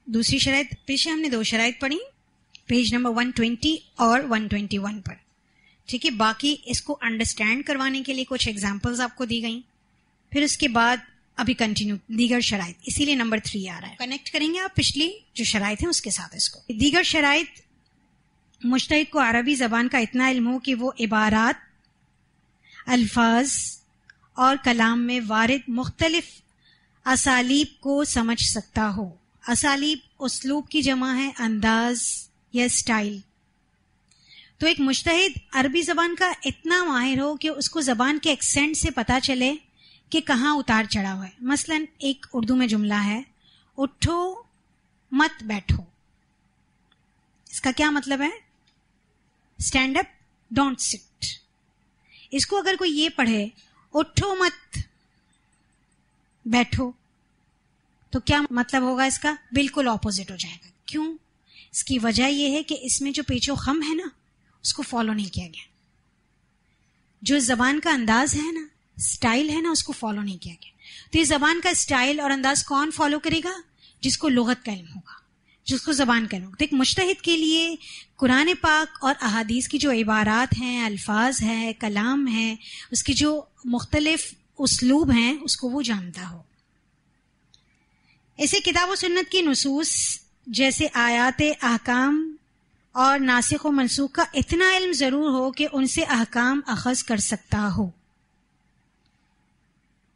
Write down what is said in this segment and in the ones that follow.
دوسری شرائط پیچھے ہم نے 2 شرائط پڑھی پیج نمبر 120 اور 121 پر. ٹھیک ہے, باقی اس کو انڈرسٹینڈ کروانے کے لیے کچھ ایگزامپلز آپ کو دی گئیں. پھر اس کے بعد ابھی کنٹینیو دیگر شرائط, اسی لیے نمبر 3 آ رہا ہے. کنیکٹ کریں گے آپ پچھلی جو شرائط ہیں اس کے ساتھ اس کو. دیگر شرائط, مجتہد کو عربی زبان کا اتنا علم ہو کہ وہ عبارات, الفاظ اور کلام میں وارد مختلف اسالیب کو سمجھ سکتا ہو. اسالیب اسلوب کی جمع ہے, انداز یا اسٹائل. تو ایک مجتہد عربی زبان کا اتنا ماہر ہو کہ اس کو زبان کے ایکسنٹ سے پتہ چلے کہ کہاں اتار چڑھا ہوا ہے. مثلا ایک اردو میں جملہ ہے, اٹھو مت بیٹھو. اس کا کیا مطلب ہے؟ اسٹینڈ اپ ڈونٹ سٹ. اس کو اگر کوئی یہ پڑھے اٹھو مت بیٹھو تو کیا مطلب ہوگا اس کا؟ بالکل اپوزٹ ہو جائے گا. کیوں؟ اس کی وجہ یہ ہے کہ اس میں جو پیچ و خم ہے نا اس کو فالو نہیں کیا گیا. جو زبان کا انداز ہے نا, اسٹائل ہے نا, اس کو فالو نہیں کیا گیا. تو یہ زبان کا اسٹائل اور انداز کون فالو کرے گا؟ جس کو لغت کا علم ہوگا, جس کو زبان کا علم ہوگا. تو ایک مجتہد کے لیے قرآن پاک اور احادیث کی جو عبارات ہیں, الفاظ ہیں, کلام ہیں, اس کی جو مختلف اسلوب ہیں اس کو وہ جانتا ہو. ایسے کتاب و سنت کی نصوص جیسے آیات احکام اور ناسخ و منسوخ کا اتنا علم ضرور ہو کہ ان سے احکام اخذ کر سکتا ہو.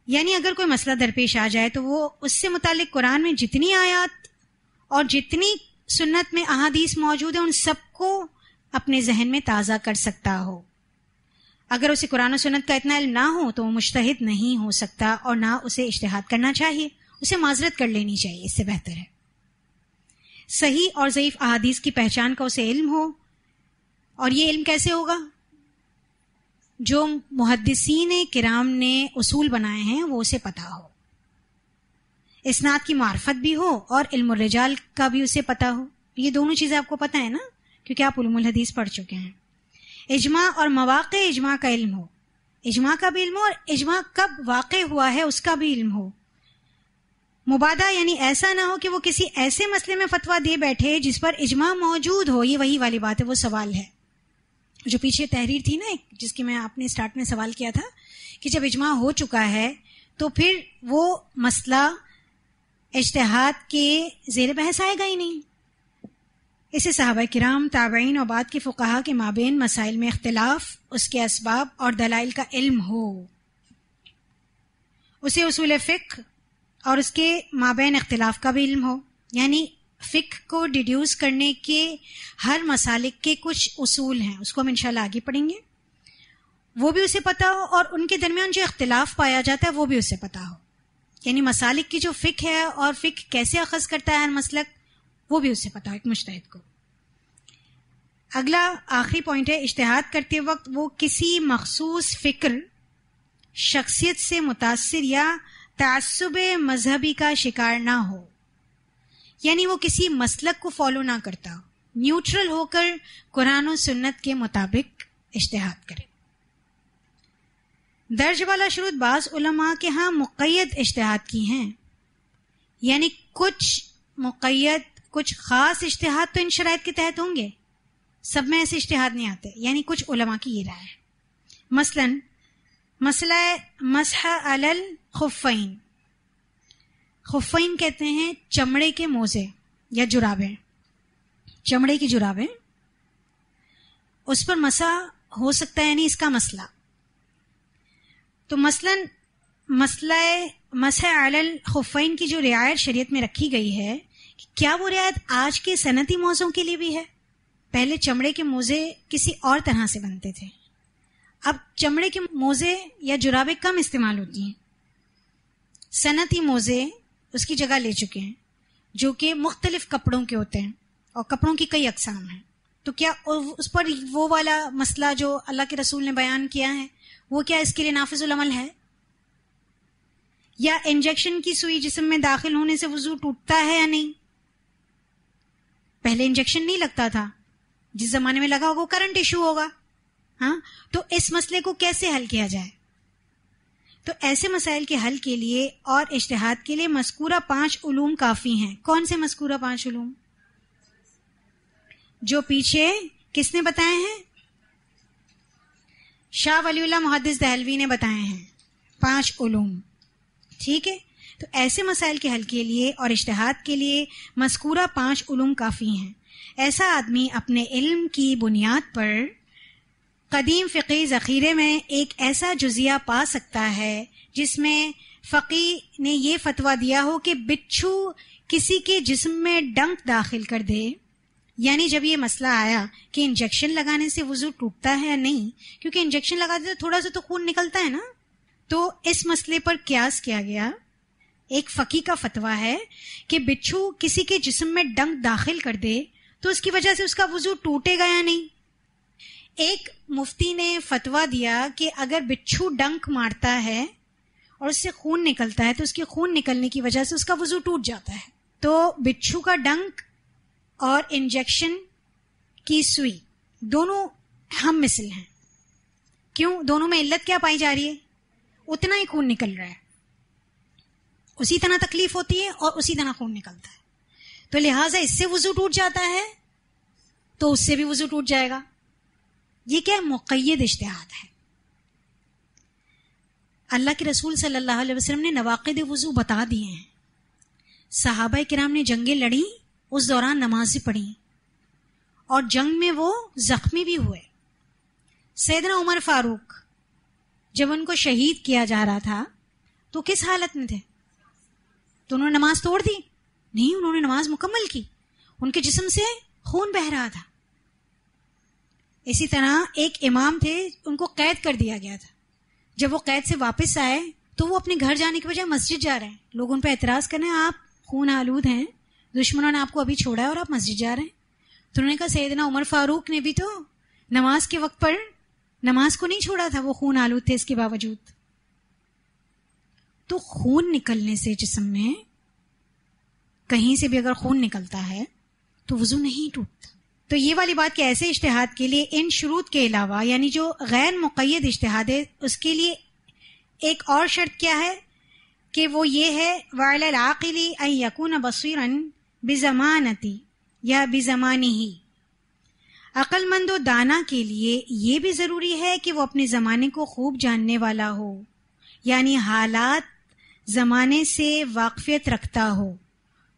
یعنی اگر کوئی مسئلہ درپیش آ جائے تو وہ اس سے متعلق قرآن میں جتنی آیات اور جتنی سنت میں احادیث موجود ہیں ان سب کو اپنے ذہن میں تازہ کر سکتا ہو. اگر اسے قرآن و سنت کا اتنا علم نہ ہو تو وہ مجتہد نہیں ہو سکتا اور نہ اسے اجتہاد کرنا چاہیے, اسے معذرت کر لینی چاہیے, اس سے بہتر ہے. صحیح اور ضعیف احادیث کی پہچان کا اسے علم ہو, اور یہ علم کیسے ہوگا؟ جو محدثین کرام نے اصول بنائے ہیں وہ اسے پتہ ہو. اسناد کی معرفت بھی ہو اور علم الرجال کا بھی اسے پتہ ہو. یہ دونوں چیزیں آپ کو پتہ ہے نا, کیونکہ آپ علوم الحدیث پڑھ چکے ہیں. اجماع اور مواقع اجماع کا علم ہو, اجماع کا بھی علم ہو, اور اجماع کب واقع ہوا ہے اس کا بھی علم ہو. مبادہ یعنی ایسا نہ ہو کہ وہ کسی ایسے مسئلے میں فتویٰ دے بیٹھے جس پر اجماع موجود ہو. یہ وہی والی بات ہے, وہ سوال ہے جو پیچھے تحریر تھی نا, جس کی میں آپ نے سٹارٹ میں سوال کیا تھا کہ جب اجماع ہو چکا ہے تو پھر وہ مسئلہ اجتہاد کے زیر بحث آئے گا ہی نہیں. اسے صحابہ کرام, تابعین اور بعد کے فقہا کے مابین مسائل میں اختلاف, اس کے اسباب اور دلائل کا علم ہو. اسے اصول فقہ اور اس کے مابین اختلاف کا بھی علم ہو. یعنی فقہ کو ڈیڈیوس کرنے کے ہر مسالک کے کچھ اصول ہیں, اس کو ہم انشاءاللہ آگے پڑھیں گے, وہ بھی اسے پتہ ہو, اور ان کے درمیان جو اختلاف پایا جاتا ہے وہ بھی اسے پتہ ہو. یعنی مسالک کی جو فقہ ہے اور فقہ کیسے اخذ کرتا ہے ہر مسلک, وہ بھی اسے پتہ ہو ایک مجتہد کو. اگلا آخری پوائنٹ ہے, اجتہاد کرتے وقت وہ کسی مخصوص فکر, شخصیت سے متاثر یا تعصب مذہبی کا شکار نہ ہو. یعنی وہ کسی مسلک کو فالو نہ کرتا ہو, نیوٹرل ہو کر قرآن و سنت کے مطابق اجتہاد کرے. درج والا شروط بعض علماء کے ہاں مقید اجتہاد کی ہیں, یعنی کچھ مقید, کچھ خاص اجتہاد تو ان شرائط کے تحت ہوں گے, سب میں ایسے اجتہاد نہیں آتے. یعنی کچھ علماء کی یہ رائے ہے. مثلاً مسئلہ مسح علی الخفین, خفین کہتے ہیں چمڑے کے موزے یا جرابیں, چمڑے کی جرابیں, اس پر مسح ہو سکتا ہے, یعنی اس کا مسئلہ. تو مثلاً مسئلہ مسح علی الخفین کی جو رعایت شریعت میں رکھی گئی ہے, کیا وہ رعایت آج کے صنعتی موزوں کے لیے بھی ہے؟ پہلے چمڑے کے موزے کسی اور طرح سے بنتے تھے, اب چمڑے کے موزے یا جرابیں کم استعمال ہوتی ہیں, صنعتی موزے اس کی جگہ لے چکے ہیں, جو کہ مختلف کپڑوں کے ہوتے ہیں, اور کپڑوں کی کئی اقسام ہیں. تو کیا اس پر وہ والا مسئلہ جو اللہ کے رسول نے بیان کیا ہے وہ کیا اس کے لیے نافذ العمل ہے؟ یا انجیکشن کی سوئی جسم میں داخل ہونے سے وضو ٹوٹتا ہے یا نہیں؟ پہلے انجیکشن نہیں لگتا تھا, جس زمانے میں لگا ہوگا وہ کرنٹ ایشو ہوگا. ہاں, تو اس مسئلے کو کیسے حل کیا جائے؟ تو ایسے مسائل کے حل کے لیے اور اجتہاد کے لیے مذکورہ 5 علوم کافی ہیں. کون سے مذکورہ 5 علوم؟ جو پیچھے کس نے بتائے ہیں؟ شاہ ولی اللہ محدث دہلوی نے بتائے ہیں 5 علوم. ٹھیک ہے، تو ایسے مسائل کے حل کے لیے اور اجتہاد کے لیے مذکورہ 5 علوم کافی ہیں. ایسا آدمی اپنے علم کی بنیاد پر قدیم فقہی ذخیرے میں ایک ایسا جزیہ پا سکتا ہے جس میں فقیہ نے یہ فتویٰ دیا ہو کہ بچھو کسی کے جسم میں ڈنک داخل کر دے. یعنی جب یہ مسئلہ آیا کہ انجیکشن لگانے سے وضو ٹوٹتا ہے یا نہیں، کیونکہ انجیکشن لگاتے تو تھوڑا سا تو خون نکلتا ہے نا، تو اس مسئلے پر قیاس کیا گیا. ایک فقیہ کا فتویٰ ہے کہ بچھو کسی کے جسم میں ڈنک داخل کر دے تو اس کی وجہ سے اس کا وضو ٹوٹے گا یا نہیں. ایک مفتی نے فتویٰ دیا کہ اگر بچھو ڈنک مارتا ہے اور اس سے خون نکلتا ہے تو اس کے خون نکلنے کی وجہ سے اس کا وضو ٹوٹ جاتا ہے. تو بچھو کا ڈنک اور انجیکشن کی سوئی دونوں ہم مثل ہیں. کیوں؟ دونوں میں علت کیا پائی جا رہی ہے؟ اتنا ہی خون نکل رہا ہے، اسی طرح تکلیف ہوتی ہے اور اسی طرح خون نکلتا ہے. تو لہٰذا اس سے وضو ٹوٹ جاتا ہے تو اس سے بھی وضو ٹوٹ جائے گا. یہ کیا مقید اجتہاد ہے. اللہ کے رسول صلی اللہ علیہ وسلم نے نواقض وضو بتا دیے ہیں. صحابہ کرام نے جنگیں لڑیں، اس دوران نمازیں پڑھیں اور جنگ میں وہ زخمی بھی ہوئے. سیدنا عمر فاروق جب ان کو شہید کیا جا رہا تھا تو کس حالت میں تھے؟ تو انہوں نے نماز توڑ دی؟ نہیں، انہوں نے نماز مکمل کی. ان کے جسم سے خون بہہ رہا تھا. اسی طرح ایک امام تھے، ان کو قید کر دیا گیا تھا. جب وہ قید سے واپس آئے تو وہ اپنے گھر جانے کے بجائے مسجد جا رہے ہیں. لوگ ان پہ اعتراض کر رہے ہیں آپ خون آلود ہیں، دشمنوں نے آپ کو ابھی چھوڑا ہے اور آپ مسجد جا رہے ہیں. تو انہوں نے کہا سیدنا عمر فاروق نے بھی تو نماز کے وقت پر نماز کو نہیں چھوڑا تھا، وہ خون آلود تھے اس کے باوجود. تو خون نکلنے سے جسم میں کہیں سے بھی اگر خون نکلتا ہے تو وضو نہیں ٹوٹتا. تو یہ والی بات کہ ایسے اجتہاد کے لیے ان شروط کے علاوہ، یعنی جو غیر مقید اجتہاد ہے، اس کے لیے ایک اور شرط کیا ہے کہ وہ یہ ہے وَعَلَى الْعَاقِلِ أَن يَكُونَ بَصِيرًا بِزَمَانَتِهِ یا بِزَمَانِهِ. عقل مند و دانا کے لیے یہ بھی ضروری ہے کہ وہ اپنے زمانے کو خوب جاننے والا ہو، یعنی حالات زمانے سے واقفیت رکھتا ہو.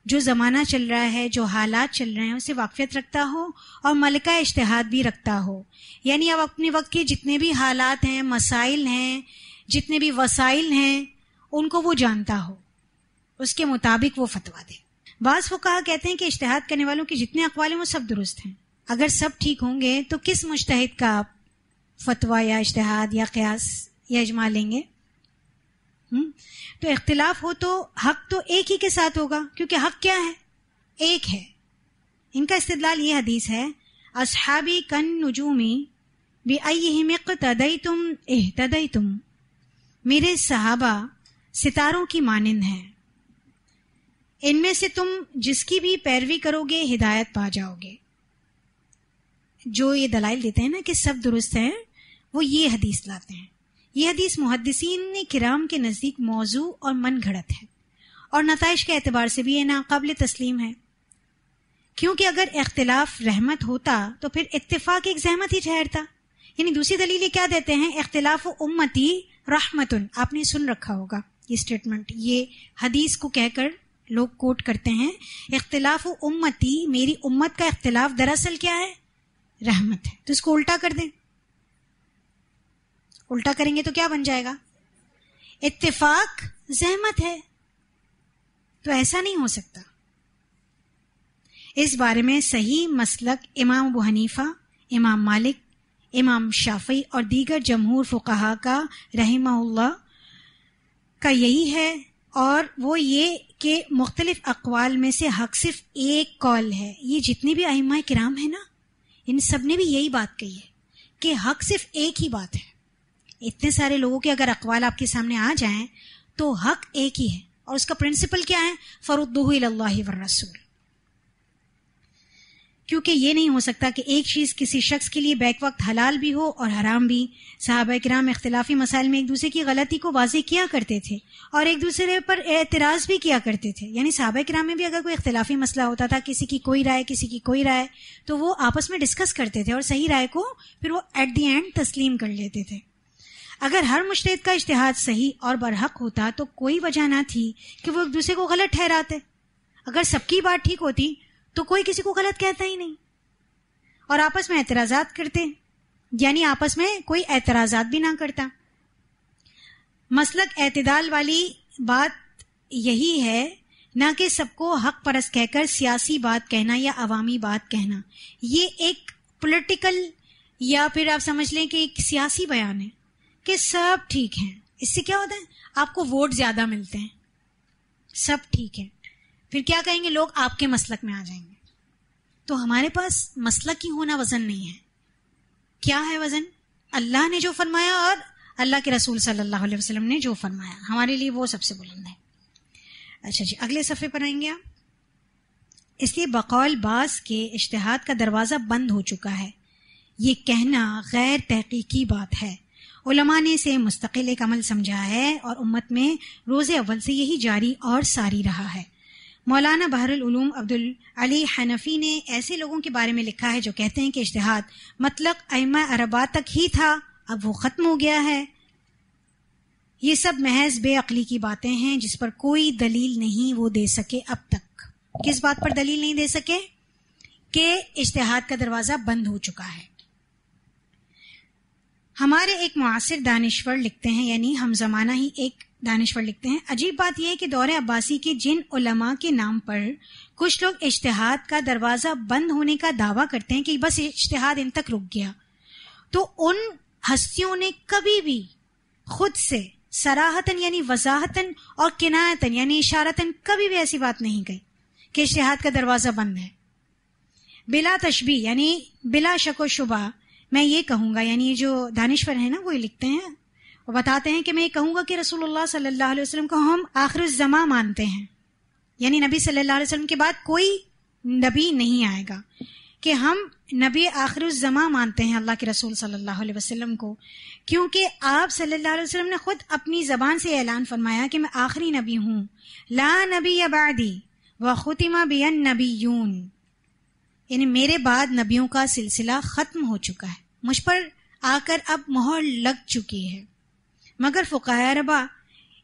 جو زمانہ چل رہا ہے، جو حالات چل رہے ہیں، اسے واقفیت رکھتا ہو اور ملکہ اجتہاد بھی رکھتا ہو. یعنی اب اپنے وقت کے جتنے بھی حالات ہیں، مسائل ہیں، جتنے بھی وسائل ہیں، ان کو وہ جانتا ہو، اس کے مطابق وہ فتویٰ دے. بعض فقہا کہتے ہیں کہ اجتہاد کرنے والوں کے جتنے اقوال ہیں وہ سب درست ہیں. اگر سب ٹھیک ہوں گے تو کس مجتہد کا آپ فتویٰ یا اجتہاد یا قیاس یا اجماع لیں گے؟ تو اختلاف ہو تو حق تو ایک ہی کے ساتھ ہوگا، کیونکہ حق کیا ہے؟ ایک ہے. ان کا استدلال یہ حدیث ہے اصحابی کن نجومی بأیہم اقتدیتم اہتدیتم. میرے صحابہ ستاروں کی مانند ہیں، ان میں سے تم جس کی بھی پیروی کرو گے ہدایت پا جاؤ گے. جو یہ دلائل دیتے ہیں نا کہ سب درست ہیں، وہ یہ حدیث لاتے ہیں. یہ حدیث محدثین کرام کے نزدیک موضوع اور من گھڑت ہے، اور نتائج کے اعتبار سے بھی یہ ناقابل تسلیم ہے. کیونکہ اگر اختلاف رحمت ہوتا تو پھر اتفاق ایک زحمت ہی ٹھہرتا. یعنی دوسری دلیل یہ کیا دیتے ہیں؟ اختلاف امتی رحمتن. آپ نے سن رکھا ہوگا یہ اسٹیٹمنٹ، یہ حدیث کو کہہ کر لوگ کوٹ کرتے ہیں، اختلاف امتی، میری امت کا اختلاف دراصل کیا ہے؟ رحمت ہے. تو اس کو الٹا کر دیں، الٹا کریں گے تو کیا بن جائے گا؟ اتفاق زحمت ہے. تو ایسا نہیں ہو سکتا. اس بارے میں صحیح مسلک امام ابو حنیفہ، امام مالک، امام شافعی اور دیگر جمہور فقہا کا رحمہ اللہ کا یہی ہے، اور وہ یہ کہ مختلف اقوال میں سے حق صرف ایک قول ہے. یہ جتنے بھی ائمہ کرام ہیں نا، ان سب نے بھی یہی بات کہی ہے کہ حق صرف ایک ہی بات ہے. اتنے سارے لوگوں کے اگر اقوال آپ کے سامنے آ جائیں تو حق ایک ہی ہے، اور اس کا پرنسپل کیا ہے؟ فردوہ الی اللہ والرسول. کیونکہ یہ نہیں ہو سکتا کہ ایک چیز کسی شخص کے لیے بیک وقت حلال بھی ہو اور حرام بھی۔ صحابہ کرام اختلافی مسائل میں ایک دوسرے کی غلطی کو واضح کیا کرتے تھے اور ایک دوسرے پر اعتراض بھی کیا کرتے تھے، یعنی صحابہ کرام میں بھی اگر کوئی اختلافی مسئلہ ہوتا تھا، کسی کی کوئی رائے کسی کی کوئی رائے، تو وہ آپس میں ڈسکس کرتے تھے اور صحیح رائے کو پھر وہ ایٹ دی اینڈ تسلیم کر لیتے تھے۔ اگر ہر مجتہد کا اجتہاد صحیح اور برحق ہوتا تو کوئی وجہ نہ تھی کہ وہ ایک دوسرے کو غلط ٹھہراتے۔ اگر سب کی بات ٹھیک ہوتی تو کوئی کسی کو غلط کہتا ہی نہیں اور آپس میں اعتراضات کرتے، یعنی آپس میں کوئی اعتراضات بھی نہ کرتا۔ مسلک اعتدال والی بات یہی ہے، نہ کہ سب کو حق پرست کہہ کر سیاسی بات کہنا یا عوامی بات کہنا۔ یہ ایک پولیٹیکل یا پھر آپ سمجھ لیں کہ ایک سیاسی بیان ہے کہ سب ٹھیک ہیں۔ اس سے کیا ہوتا ہے؟ آپ کو ووٹ زیادہ ملتے ہیں، سب ٹھیک ہے، پھر کیا کہیں گے لوگ؟ آپ کے مسلک میں آ جائیں گے۔ تو ہمارے پاس مسلک ہی ہونا وزن نہیں ہے۔ کیا ہے وزن؟ اللہ نے جو فرمایا اور اللہ کے رسول صلی اللہ علیہ وسلم نے جو فرمایا، ہمارے لیے وہ سب سے بلند ہے۔ اچھا جی، اگلے صفحے پر آئیں گے آپ۔ اس لیے بقول بعض کے اجتہاد کا دروازہ بند ہو چکا ہے، یہ کہنا غیر تحقیقی بات ہے۔ علماء نے اسے مستقل ایک عمل سمجھا ہے اور امت میں روز اول سے یہی جاری اور ساری رہا ہے۔ مولانا بحر العلوم عبدالعلی حنفی نے ایسے لوگوں کے بارے میں لکھا ہے جو کہتے ہیں کہ اجتہاد مطلق ائمہ اربعہ تک ہی تھا، اب وہ ختم ہو گیا ہے۔ یہ سب محض بے عقلی کی باتیں ہیں جس پر کوئی دلیل نہیں وہ دے سکے اب تک۔ کس بات پر دلیل نہیں دے سکے؟ کہ اجتہاد کا دروازہ بند ہو چکا ہے۔ ہمارے ایک معاصر دانشور لکھتے ہیں، یعنی ہم زمانہ ہی ایک دانشور لکھتے ہیں، عجیب بات یہ ہے کہ دور عباسی کے جن علماء کے نام پر کچھ لوگ اجتہاد کا دروازہ بند ہونے کا دعویٰ کرتے ہیں کہ بس اجتہاد ان تک رک گیا، تو ان ہستیوں نے کبھی بھی خود سے صراحتاً یعنی وضاحتاً اور کنایتاً یعنی اشارتاً کبھی بھی ایسی بات نہیں کہی کہ اجتہاد کا دروازہ بند ہے۔ بلا تشبیہ یعنی بلا شک و شبہ میں یہ کہوں گا، یعنی جو دانشور ہیں نا وہ لکھتے ہیں، وہ بتاتے ہیں کہ میں یہ کہوں گا کہ رسول اللہ صلی اللہ علیہ وسلم کو ہم آخر الزمان مانتے ہیں، یعنی نبی صلی اللہ علیہ وسلم کے بعد کوئی نبی نہیں آئے گا، کہ ہم نبی آخر الزمان مانتے ہیں اللہ کے رسول صلی اللہ علیہ وسلم کو، کیونکہ آپ صلی اللہ علیہ وسلم نے خود اپنی زبان سے اعلان فرمایا کہ میں آخری نبی ہوں، لا نبی بعدی وختم بی النبیون، یعنی میرے بعد نبیوں کا سلسلہ ختم ہو چکا ہے، مجھ پر آ کر اب مہر لگ چکی ہے۔ مگر فقہائے اربعہ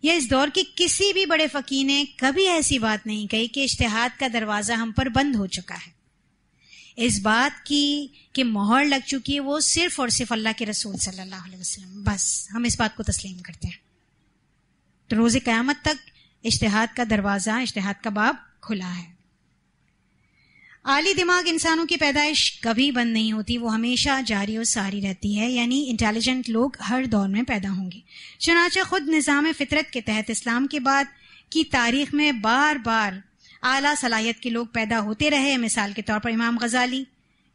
یا اس دور کے کسی بھی بڑے فقیہ نے کبھی ایسی بات نہیں کہی کہ اجتہاد کا دروازہ ہم پر بند ہو چکا ہے۔ اس بات کی کہ مہر لگ چکی ہے وہ صرف اور صرف اللہ کے رسول صلی اللہ علیہ وسلم، بس ہم اس بات کو تسلیم کرتے ہیں۔ تو روز قیامت تک اجتہاد کا دروازہ، اجتہاد کا باب کھلا ہے۔ عالی دماغ انسانوں کی پیدائش کبھی بند نہیں ہوتی، وہ ہمیشہ جاری و ساری رہتی ہے، یعنی انٹیلیجنٹ لوگ ہر دور میں پیدا ہوں گے۔ چنانچہ خود نظام فطرت کے تحت اسلام کے بعد کی تاریخ میں بار بار اعلیٰ صلاحیت کے لوگ پیدا ہوتے رہے، مثال کے طور پر امام غزالی،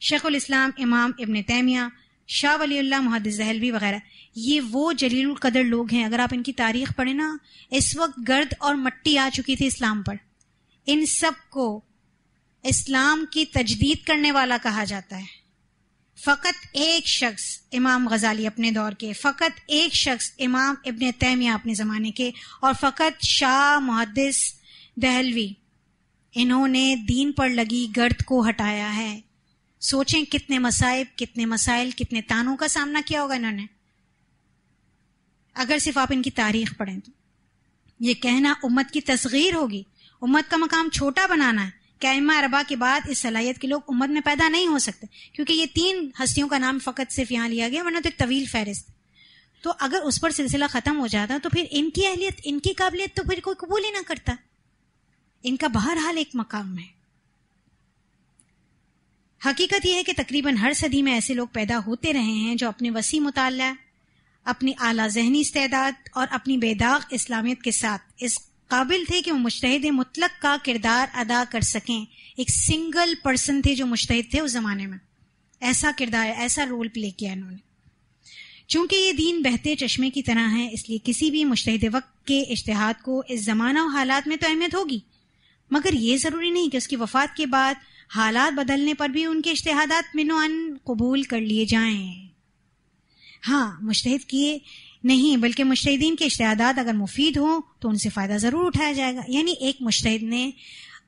شیخ الاسلام امام ابن تیمیہ، شاہ ولی اللہ محدث دہلوی وغیرہ۔ یہ وہ جلیل القدر لوگ ہیں، اگر آپ ان کی تاریخ پڑھیں نا، اس وقت گرد اور مٹی آ چکی تھی اسلام پر، ان سب کو اسلام کی تجدید کرنے والا کہا جاتا ہے۔ فقط ایک شخص امام غزالی اپنے دور کے، فقط ایک شخص امام ابن تیمیہ اپنے زمانے کے، اور فقط شاہ محدث دہلوی، انہوں نے دین پر لگی گرد کو ہٹایا ہے۔ سوچیں کتنے مصائب، کتنے مسائل، کتنے تانوں کا سامنا کیا ہوگا انہوں نے، اگر صرف آپ ان کی تاریخ پڑھیں تو۔ یہ کہنا امت کی تصغیر ہوگی، امت کا مقام چھوٹا بنانا ہے کہ ائمہ اربعہ کے بعد اس صلاحیت کے لوگ امت میں پیدا نہیں ہو سکتے، کیونکہ یہ 3 ہستیوں کا نام فقط صرف یہاں لیا گیا، ورنہ تو ایک طویل فہرست۔ تو اگر اس پر سلسلہ ختم ہو جاتا تو پھر ان کی اہلیت، ان کی قابلیت تو پھر کوئی قبول ہی نہ کرتا۔ ان کا بہرحال ایک مقام ہے۔ حقیقت یہ ہے کہ تقریباً ہر صدی میں ایسے لوگ پیدا ہوتے رہے ہیں جو اپنے وسیع مطالعہ، اپنی اعلیٰ ذہنی استعداد اور اپنی بے داغ اسلامیت کے ساتھ اس قابل تھے کہ وہ مجتہد مطلق کا کردار ادا کر سکیں۔ ایک سنگل پرسن تھے جو مجتہد تھے اس زمانے میں، ایسا کردار، ایسا رول پلے کیا انہوں نے۔ چونکہ یہ دین بہتے چشمے کی طرح ہے، اس لیے کسی بھی مجتہد وقت کے اجتہاد کو اس زمانہ و حالات میں تو اہمیت ہوگی، مگر یہ ضروری نہیں کہ اس کی وفات کے بعد حالات بدلنے پر بھی ان کے اجتہادات من و ان قبول کر لیے جائیں. ہاں مجتہد کیے نہیں بلکہ مجتہدین کے اجتہادات اگر مفید ہوں تو ان سے فائدہ ضرور اٹھایا جائے گا. یعنی ایک مجتہد نے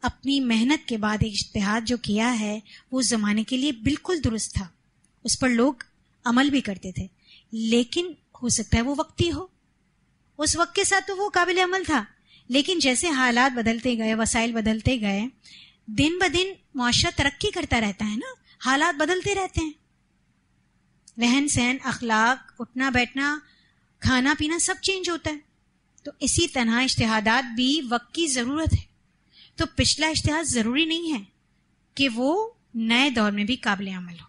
اپنی محنت کے بعد ایک اجتہاد جو کیا ہے وہ اس زمانے کے لیے بالکل درست تھا, اس پر لوگ عمل بھی کرتے تھے, لیکن ہو سکتا ہے وہ وقتی ہو, اس وقت کے ساتھ تو وہ قابل عمل تھا, لیکن جیسے حالات بدلتے گئے, وسائل بدلتے گئے, دن بدن معاشرہ ترقی کرتا رہتا ہے نا, حالات بدلتے رہتے ہیں, رہن سہن, اخلاق, اٹھنا بیٹھنا, کھانا پینا سب چینج ہوتا ہے. تو اسی طرح اجتہادات بھی وقت کی ضرورت ہے. تو پچھلا اجتہاد ضروری نہیں ہے کہ وہ نئے دور میں بھی قابل عمل ہو,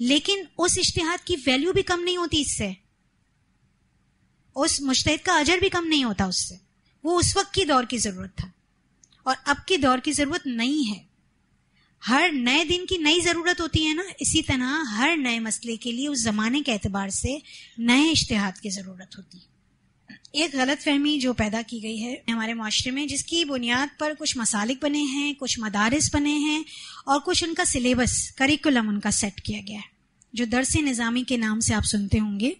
لیکن اس اجتہاد کی ویلیو بھی کم نہیں ہوتی اس سے, اس مجتہد کا اجر بھی کم نہیں ہوتا اس سے. وہ اس وقت کی دور کی ضرورت تھا اور اب کی دور کی ضرورت نہیں ہے. ہر نئے دن کی نئی ضرورت ہوتی ہے نا, اسی طرح ہر نئے مسئلے کے لیے اس زمانے کے اعتبار سے نئے اجتہاد کی ضرورت ہوتی ہے. ایک غلط فہمی جو پیدا کی گئی ہے ہمارے معاشرے میں, جس کی بنیاد پر کچھ مسالک بنے ہیں, کچھ مدارس بنے ہیں اور کچھ ان کا سلیبس, کریکولم ان کا سیٹ کیا گیا ہے, جو درس نظامی کے نام سے آپ سنتے ہوں گے.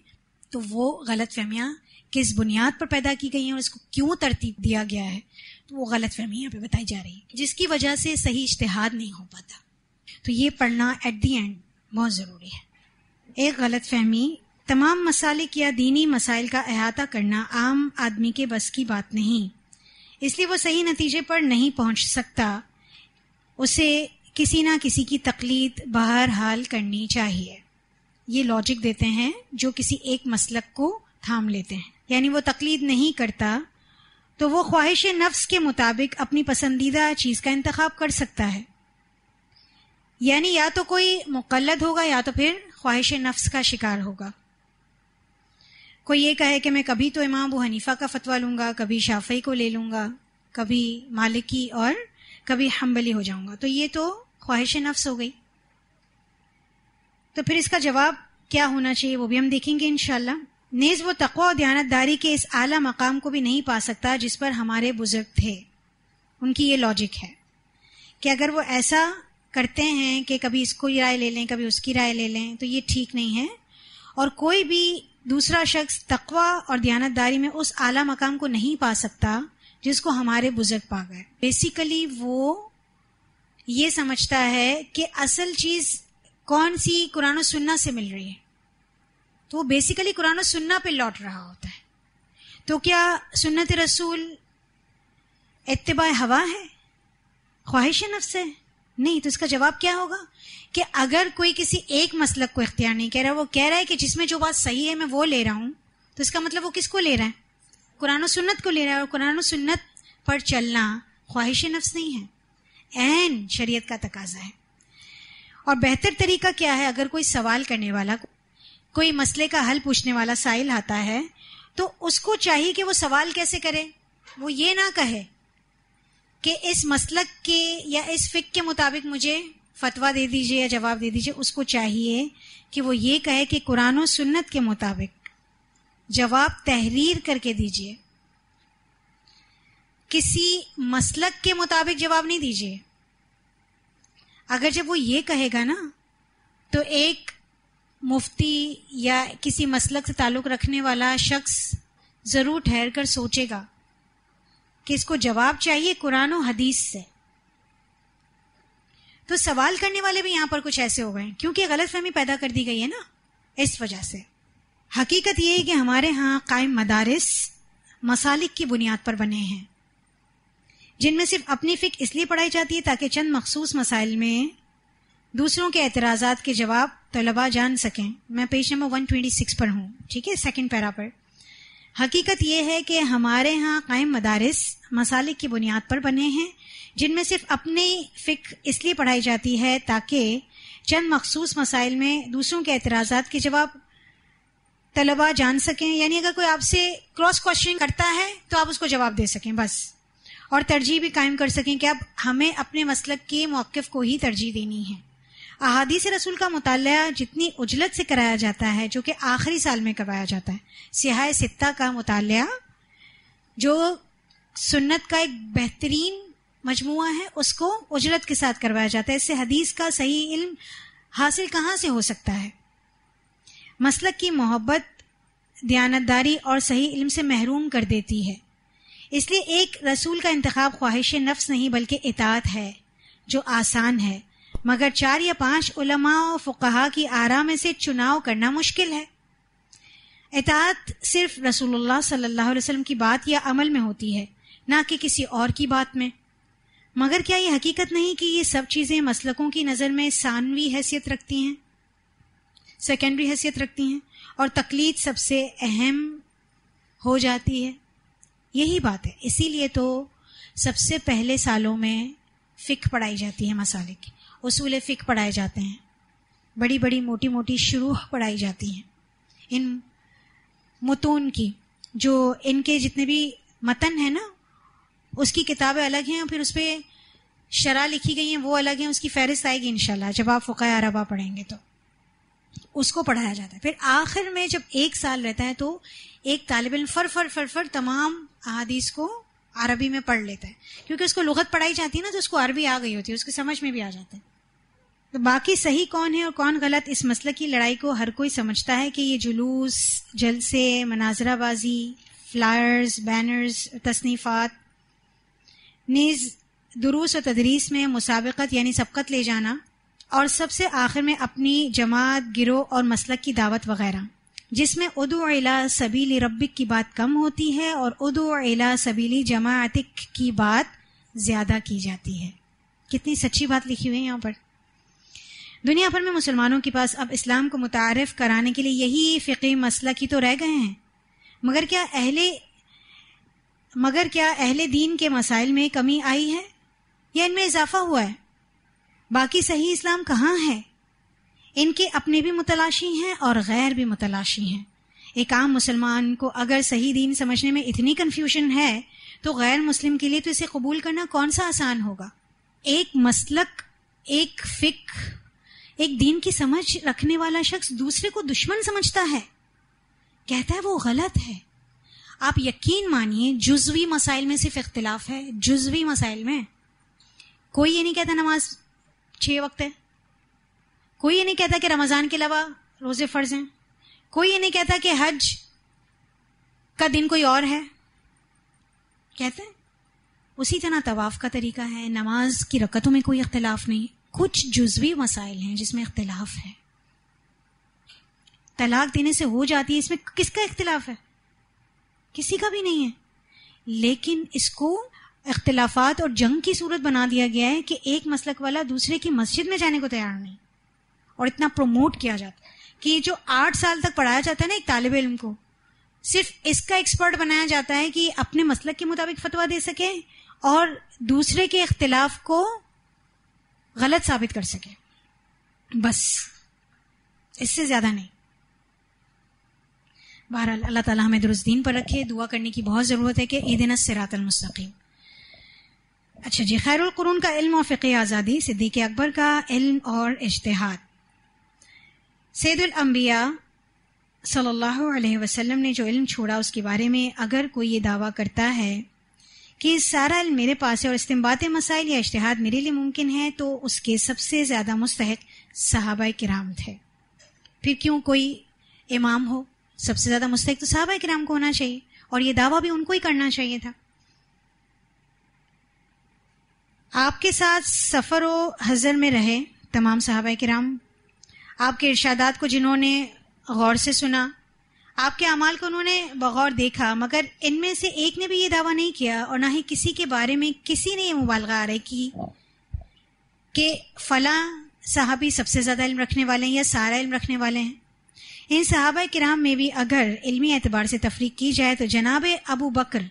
تو وہ غلط فہمیاں کس بنیاد پر پیدا کی گئی ہیں اور اس کو کیوں ترتیب دیا گیا ہے, تو وہ غلط فہمی یہاں پہ بتائی جا رہی ہے, جس کی وجہ سے صحیح اجتہاد نہیں ہو پاتا. تو یہ پڑھنا ایٹ دی اینڈ بہت ضروری ہے. ایک غلط فہمی, تمام مسالک یا دینی مسائل کا احاطہ کرنا عام آدمی کے بس کی بات نہیں, اس لیے وہ صحیح نتیجے پر نہیں پہنچ سکتا, اسے کسی نہ کسی کی تقلید بہرحال کرنی چاہیے. یہ لاجک دیتے ہیں جو کسی ایک مسلک کو تھام لیتے ہیں, یعنی وہ تقلید نہیں کرتا تو وہ خواہش نفس کے مطابق اپنی پسندیدہ چیز کا انتخاب کر سکتا ہے. یعنی یا تو کوئی مقلد ہوگا یا تو پھر خواہش نفس کا شکار ہوگا. کوئی یہ کہے کہ میں کبھی تو امام ابو حنیفہ کا فتویٰ لوں گا, کبھی شافعی کو لے لوں گا, کبھی مالکی اور کبھی حنبلی ہو جاؤں گا, تو یہ تو خواہش نفس ہو گئی. تو پھر اس کا جواب کیا ہونا چاہیے وہ بھی ہم دیکھیں گے انشاءاللہ. نیز وہ تقوی و دیانتداری کے اس اعلیٰ مقام کو بھی نہیں پا سکتا جس پر ہمارے بزرگ تھے. ان کی یہ لاجک ہے کہ اگر وہ ایسا کرتے ہیں کہ کبھی اس کو رائے لے لیں کبھی اس کی رائے لے لیں تو یہ ٹھیک نہیں ہے, اور کوئی بھی دوسرا شخص تقوی اور دیانتداری میں اس اعلیٰ مقام کو نہیں پا سکتا جس کو ہمارے بزرگ پا گئے. بیسیکلی وہ یہ سمجھتا ہے کہ اصل چیز کون سی قرآن و سنت سے مل رہی ہے, تو وہ بیسیکلی قرآن و سنت پہ لوٹ رہا ہوتا ہے. تو کیا سنت رسول اتباع ہوا ہے, خواہش نفس ہے؟ نہیں. تو اس کا جواب کیا ہوگا کہ اگر کوئی کسی ایک مسلک کو اختیار نہیں کر رہا, وہ کہہ رہا ہے کہ جس میں جو بات صحیح ہے میں وہ لے رہا ہوں, تو اس کا مطلب وہ کس کو لے رہا ہے؟ قرآن و سنت کو لے رہا ہے. اور قرآن و سنت پر چلنا خواہش نفس نہیں ہے, عین شریعت کا تقاضا ہے. اور بہتر طریقہ کیا ہے, اگر کوئی سوال کرنے والا, کوئی مسئلے کا حل پوچھنے والا سائل آتا ہے تو اس کو چاہیے کہ وہ سوال کیسے کرے. وہ یہ نہ کہے کہ اس مسلک کے یا اس فقہ کے مطابق مجھے فتویٰ دے دیجئے یا جواب دے دیجئے. اس کو چاہیے کہ وہ یہ کہے کہ قرآن و سنت کے مطابق جواب تحریر کر کے دیجئے, کسی مسلک کے مطابق جواب نہیں دیجئے. اگر جب وہ یہ کہے گا نا تو ایک مفتی یا کسی مسلک سے تعلق رکھنے والا شخص ضرور ٹھہر کر سوچے گا کہ اس کو جواب چاہیے قرآن و حدیث سے. تو سوال کرنے والے بھی یہاں پر کچھ ایسے ہو گئے کیونکہ غلط فہمی پیدا کر دی گئی ہے نا, اس وجہ سے. حقیقت یہ ہے کہ ہمارے ہاں قائم مدارس مسالک کی بنیاد پر بنے ہیں, جن میں صرف اپنی فقہ اس لیے پڑھائی جاتی ہے تاکہ چند مخصوص مسائل میں دوسروں کے اعتراضات کے جواب طلباء جان سکیں. میں پیج نمبر 126 پر ہوں, ٹھیک ہے, سیکنڈ پیرا پر. حقیقت یہ ہے کہ ہمارے ہاں قائم مدارس مسالک کی بنیاد پر بنے ہیں, جن میں صرف اپنی فقہ اس لیے پڑھائی جاتی ہے تاکہ چند مخصوص مسائل میں دوسروں کے اعتراضات کے جواب طلباء جان سکیں. یعنی اگر کوئی آپ سے کراس کوشچن کرتا ہے تو آپ اس کو جواب دے سکیں بس, اور ترجیح بھی قائم کر سکیں کہ اب ہمیں اپنے مسلک کے موقف کو ہی ترجیح دینی ہے. احادیث رسول کا مطالعہ جتنی عجلت سے کرایا جاتا ہے, جو کہ آخری سال میں کروایا جاتا ہے, سیاہ ستہ کا مطالعہ جو سنت کا ایک بہترین مجموعہ ہے اس کو اجرت کے ساتھ کروایا جاتا ہے. اس سے حدیث کا صحیح علم حاصل کہاں سے ہو سکتا ہے؟ مسلک کی محبت دیانتداری اور صحیح علم سے محروم کر دیتی ہے. اس لیے ایک رسول کا انتخاب خواہش نفس نہیں بلکہ اطاعت ہے جو آسان ہے، مگر 4 یا 5 علماء و فقہا کی آراء میں سے چناؤ کرنا مشکل ہے. اطاعت صرف رسول اللہ صلی اللہ علیہ وسلم کی بات یا عمل میں ہوتی ہے، نہ کہ کسی اور کی بات میں. مگر کیا یہ حقیقت نہیں کہ یہ سب چیزیں مسلکوں کی نظر میں ثانوی حیثیت رکھتی ہیں، سیکنڈری حیثیت رکھتی ہیں، اور تقلید سب سے اہم ہو جاتی ہے؟ یہی بات ہے. اسی لیے تو سب سے پہلے سالوں میں فقہ پڑھائی جاتی ہے، مسالے کی اصول فقہ پڑھائے جاتے ہیں، بڑی بڑی موٹی موٹی شروح پڑھائی جاتی ہیں ان متون کی. جو ان کے جتنے بھی متن ہیں نا اس کی کتابیں الگ ہیں، اور پھر اس پہ شرح لکھی گئی ہیں وہ الگ ہیں. اس کی فہرست آئے گی انشاءاللہ جب آپ فقہ اربعہ پڑھیں گے تو اس کو پڑھایا جاتا ہے. پھر آخر میں جب 1 سال رہتا ہے تو ایک طالب علم فر تمام احادیث کو عربی میں پڑھ لیتا ہے، کیونکہ اس کو لغت پڑھائی جاتی ہے نا تو اس کو عربی آ گئی ہوتی ہے، اس کی سمجھ میں بھی آ جاتا ہے. تو باقی صحیح کون ہے اور کون غلط، اس مسلک کی لڑائی کو ہر کوئی سمجھتا ہے کہ یہ جلوس، جلسے، مناظرہ بازی، فلائرز، بینرز، تصنیفات، نیز دروس و تدریس میں مسابقت یعنی سبقت لے جانا، اور سب سے آخر میں اپنی جماعت، گروہ اور مسلک کی دعوت وغیرہ، جس میں ادعو الی سبیل ربک کی بات کم ہوتی ہے اور ادعو الی سبیل جماعتک کی بات زیادہ کی جاتی ہے. کتنی سچی بات لکھی ہوئی ہے یہاں پر. دنیا بھر میں مسلمانوں کے پاس اب اسلام کو متعارف کرانے کے لیے یہی فقہی مسلک ہی تو رہ گئے ہیں. مگر کیا اہل دین کے مسائل میں کمی آئی ہے یا ان میں اضافہ ہوا ہے؟ باقی صحیح اسلام کہاں ہے؟ ان کے اپنے بھی متلاشی ہیں اور غیر بھی متلاشی ہیں. ایک عام مسلمان کو اگر صحیح دین سمجھنے میں اتنی کنفیوژن ہے تو غیر مسلم کے لیے تو اسے قبول کرنا کون سا آسان ہوگا؟ ایک مسلک، ایک فقہ، ایک دین کی سمجھ رکھنے والا شخص دوسرے کو دشمن سمجھتا ہے، کہتا ہے وہ غلط ہے. آپ یقین مانیے جزوی مسائل میں صرف اختلاف ہے. جزوی مسائل میں کوئی یہ نہیں کہتا نماز 6 وقت ہے، کوئی یہ نہیں کہتا کہ رمضان کے علاوہ روزے فرض ہیں، کوئی یہ نہیں کہتا کہ حج کا دن کوئی اور ہے. کہتے ہیں اسی طرح طواف کا طریقہ ہے، نماز کی رکعتوں میں کوئی اختلاف نہیں. کچھ جزوی مسائل ہیں جس میں اختلاف ہے. طلاق دینے سے ہو جاتی ہے، اس میں کس کا اختلاف ہے؟ کسی کا بھی نہیں ہے. لیکن اس کو اختلافات اور جنگ کی صورت بنا دیا گیا ہے کہ ایک مسلک والا دوسرے کی مسجد میں جانے کو تیار نہیں، اور اتنا پروموٹ کیا جاتا ہے کہ جو 8 سال تک پڑھایا جاتا ہے نا ایک طالب علم کو، صرف اس کا ایکسپرٹ بنایا جاتا ہے کہ اپنے مسلک کے مطابق فتویٰ دے سکے اور دوسرے کے اختلاف کو غلط ثابت کر سکے. بس اس سے زیادہ نہیں. بہرحال اللہ تعالیٰ ہمیں درست دین پر رکھے. دعا کرنے کی بہت ضرورت ہے کہ اہدنا الصراط المستقیم. اچھا جی، خیر القرون کا علم اور فقہ آزادی. صدیق اکبر کا علم اور اجتہاد. سید الانبیاء صلی اللہ علیہ وسلم نے جو علم چھوڑا اس کے بارے میں اگر کوئی یہ دعویٰ کرتا ہے کہ سارا علم میرے پاس ہے اور استنباط مسائل یا اجتہاد میرے لیے ممکن ہے، تو اس کے سب سے زیادہ مستحق صحابہ کرام تھے. پھر کیوں کوئی امام ہو، سب سے زیادہ مستحق تو صحابہ کرام کو ہونا چاہیے، اور یہ دعویٰ بھی ان کو ہی کرنا چاہیے تھا. آپ کے ساتھ سفر و حضر میں رہے تمام صحابہ کرام، آپ کے ارشادات کو جنہوں نے غور سے سنا، آپ کے اعمال کو انہوں نے بغور دیکھا، مگر ان میں سے ایک نے بھی یہ دعویٰ نہیں کیا اور نہ ہی کسی کے بارے میں کسی نے یہ مبالغہ آرائی کی کہ فلاں صحابی سب سے زیادہ علم رکھنے والے ہیں یا سارا علم رکھنے والے ہیں. ان صحابہ کرام میں بھی اگر علمی اعتبار سے تفریق کی جائے تو جناب ابو بکر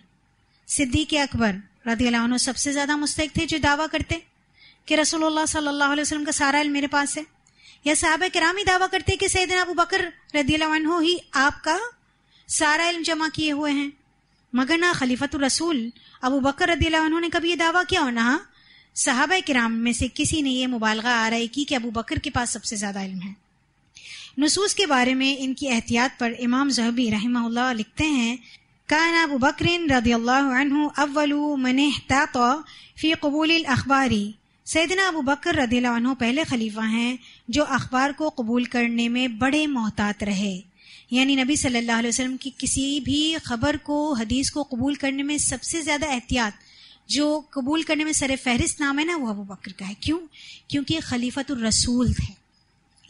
صدیق اکبر رضی اللہ عنہ سب سے زیادہ مستحق تھے جو دعویٰ کرتے کہ رسول اللہ صلی اللہ علیہ وسلم کا سارا علم میرے پاس ہے، یا صحابہ کرام ہی دعویٰ کرتے کہ سیدنا ابو بکر رضی اللہ عنہ ہی آپ کا سارا علم جمع کیے ہوئے ہیں. مگر نہ خلیفۃ الرسول ابو بکر رضی اللہ عنہ نے کبھی یہ دعویٰ کیا اور نہ صحابہ کرام میں سے کسی نے یہ مبالغہ آرائی کی کہ ابو بکر کے پاس سب سے زیادہ علم ہے. نصوص کے بارے میں ان کی احتیاط پر امام ذہبی رحمہ اللہ لکھتے ہیں کان ابو بکر رضی اللہ عنہ اول من احتاط فی قبول الاخبار، سیدنا ابو بکر رضی اللہ عنہ پہلے خلیفہ ہیں جو اخبار کو قبول کرنے میں بڑے محتاط رہے. یعنی نبی صلی اللہ علیہ وسلم کی کسی بھی خبر کو، حدیث کو قبول کرنے میں سب سے زیادہ احتیاط جو قبول کرنے میں سر فہرست نام ہے نا، وہ ابو بکر کا ہے. کیوں؟ کیونکہ خلیفۃ الرسول تھے.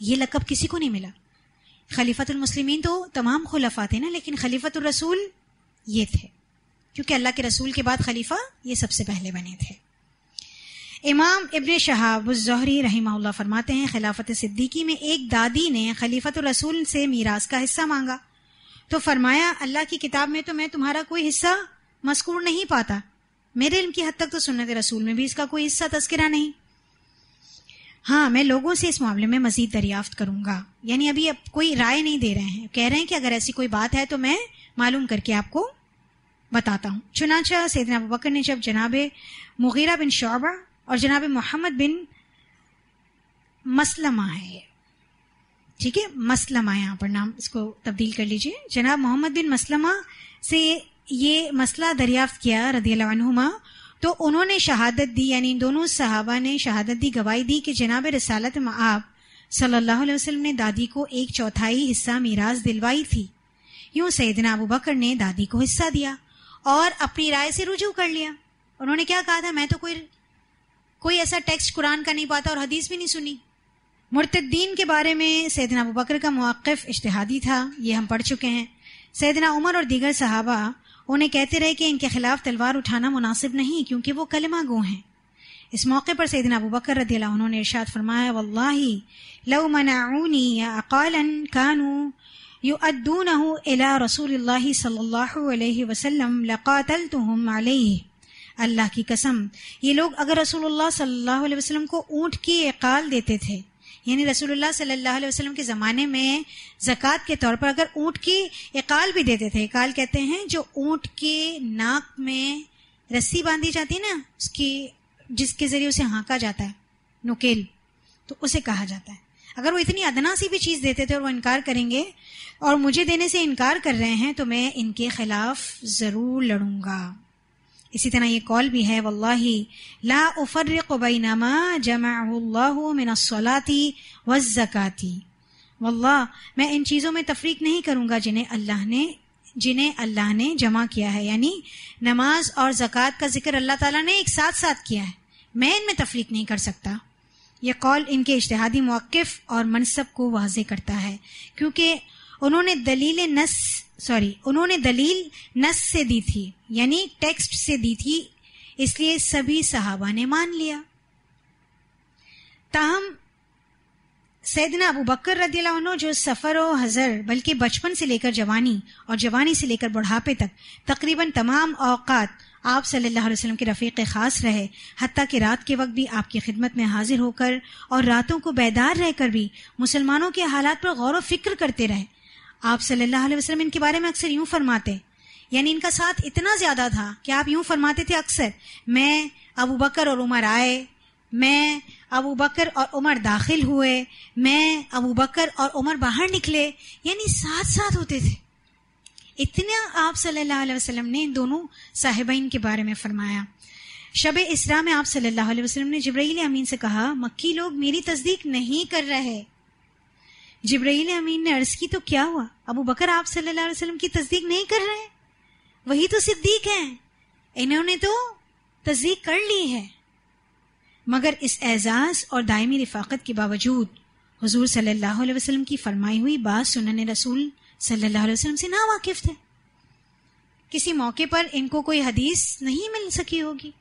یہ لقب کسی کو نہیں ملا. خلیفۃ المسلمین تو تمام خلفاء تھے نا، لیکن خلیفۃ الرسول یہ تھے کیونکہ اللہ کے رسول کے بعد خلیفہ یہ سب سے پہلے بنے تھے. امام ابن شہاب الزہری رحمہ اللہ فرماتے ہیں خلافت صدیقی میں ایک دادی نے خلیفۃ الرسول سے میراث کا حصہ مانگا تو فرمایا اللہ کی کتاب میں تو میں تمہارا کوئی حصہ مذکور نہیں پاتا، میرے علم کی حد تک تو سنت رسول میں بھی اس کا کوئی حصہ تذکرہ نہیں. ہاں میں لوگوں سے اس معاملے میں مزید دریافت کروں گا. یعنی ابھی اب کوئی رائے نہیں دے رہے ہیں، کہہ رہے ہیں کہ اگر ایسی کوئی بات ہے تو میں معلوم کر کے آپ کو بتاتا ہوں. چنانچہ سیدنا ابو بکر نے جب جناب مغیرہ بن شعبہ اور جناب محمد بن مسلمہ ہے، ٹھیک ہے، مسلمہ یہاں پر نام اس کو تبدیل کر لیجئے، جناب محمد بن مسلمہ سے یہ مسئلہ دریافت کیا رضی اللہ عنہما، تو انہوں نے شہادت دی، یعنی دونوں صحابہ نے شہادت دی، گواہی دی کہ جناب رسالت مآب صلی اللہ علیہ وسلم نے دادی کو 1/4 حصہ میراث دلوائی تھی. یوں سیدنا ابو بکر نے دادی کو حصہ دیا اور اپنی رائے سے رجوع کر لیا. انہوں نے کیا کہا تھا، میں تو کوئی ایسا ٹیکسٹ قرآن کا نہیں پاتا اور حدیث بھی نہیں سنی. مرتدین کے بارے میں سیدنا ابو بکر کا موقف اجتہادی تھا، یہ ہم پڑھ چکے ہیں. سیدنا عمر اور دیگر صحابہ انہیں کہتے رہے کہ ان کے خلاف تلوار اٹھانا مناسب نہیں کیونکہ وہ کلمہ گو ہیں. اس موقع پر سیدنا ابو بکر رضی اللہ عنہ نے ارشاد فرمایا واللہ لو منعونی عقالا كانوا يؤدونه الى رسول اللہ صلی اللہ علیہ وسلم لقاتلتهم علیہ. اللہ کی قسم یہ لوگ اگر رسول اللہ صلی اللہ علیہ وسلم کو اونٹ کی عقال دیتے تھے، یعنی رسول اللہ صلی اللہ علیہ وسلم کے زمانے میں زکوٰۃ کے طور پر اگر اونٹ کی عقال بھی دیتے تھے، عقال کہتے ہیں جو اونٹ کے ناک میں رسی باندھی جاتی ہے نا، اس کی جس کے ذریعے اسے ہانکا جاتا ہے، نکیل، تو اسے کہا جاتا ہے. اگر وہ اتنی ادنا سی بھی چیز دیتے تھے اور وہ انکار کریں گے اور مجھے دینے سے انکار کر رہے ہیں تو میں ان کے خلاف ضرور لڑوں گا. اسی طرح یہ قول بھی ہے واللہ لا افرق بین ما جمعہ اللہ من الصلاة والزکاة، واللہ میں ان چیزوں میں تفریق نہیں کروں گا جنہیں اللہ نے جمع کیا ہے، یعنی نماز اور زکوٰۃ کا ذکر اللہ تعالیٰ نے ایک ساتھ کیا ہے، میں ان میں تفریق نہیں کر سکتا. یہ قول ان کے اجتہادی موقف اور منصب کو واضح کرتا ہے کیونکہ انہوں نے دلیل نص سے دی تھی، یعنی ٹیکسٹ سے دی تھی، اس لیے سبھی صحابہ نے مان لیا. تاہم سیدنا ابو بکر رضی اللہ عنہ جو سفر و حضر بلکہ بچپن سے لے کر جوانی اور جوانی سے لے کر بڑھاپے تک تقریباً تمام اوقات آپ صلی اللہ علیہ وسلم کے رفیق خاص رہے، حتیٰ کہ رات کے وقت بھی آپ کی خدمت میں حاضر ہو کر اور راتوں کو بیدار رہ کر بھی مسلمانوں کے حالات پر غور و فکر کرتے رہے. آپ صلی اللہ علیہ وسلم ان کے بارے میں اکثر یوں فرماتے، یعنی ان کا ساتھ اتنا زیادہ تھا کہ آپ یوں فرماتے تھے اکثر، میں ابو بکر اور عمر آئے، میں ابو بکر اور عمر داخل ہوئے، میں ابو بکر اور عمر باہر نکلے، یعنی ساتھ ہوتے تھے. اتنا آپ صلی اللہ علیہ وسلم نے ان دونوں صاحبین کے بارے میں فرمایا. شب اسراء میں آپ صلی اللہ علیہ وسلم نے جبرائیل امین سے کہا مکی لوگ میری تصدیق نہیں کر رہے. جبرائیل امین نے عرض کی تو کیا ہوا، ابو بکر آپ صلی اللہ علیہ وسلم کی تصدیق نہیں کر رہے، وہی تو صدیق ہیں، انہوں نے تو تصدیق کر لی ہے. مگر اس اعزاز اور دائمی رفاقت کے باوجود حضور صلی اللہ علیہ وسلم کی فرمائی ہوئی بات سنن رسول صلی اللہ علیہ وسلم سے نا واقف تھے. کسی موقع پر ان کو کوئی حدیث نہیں مل سکی ہوگی،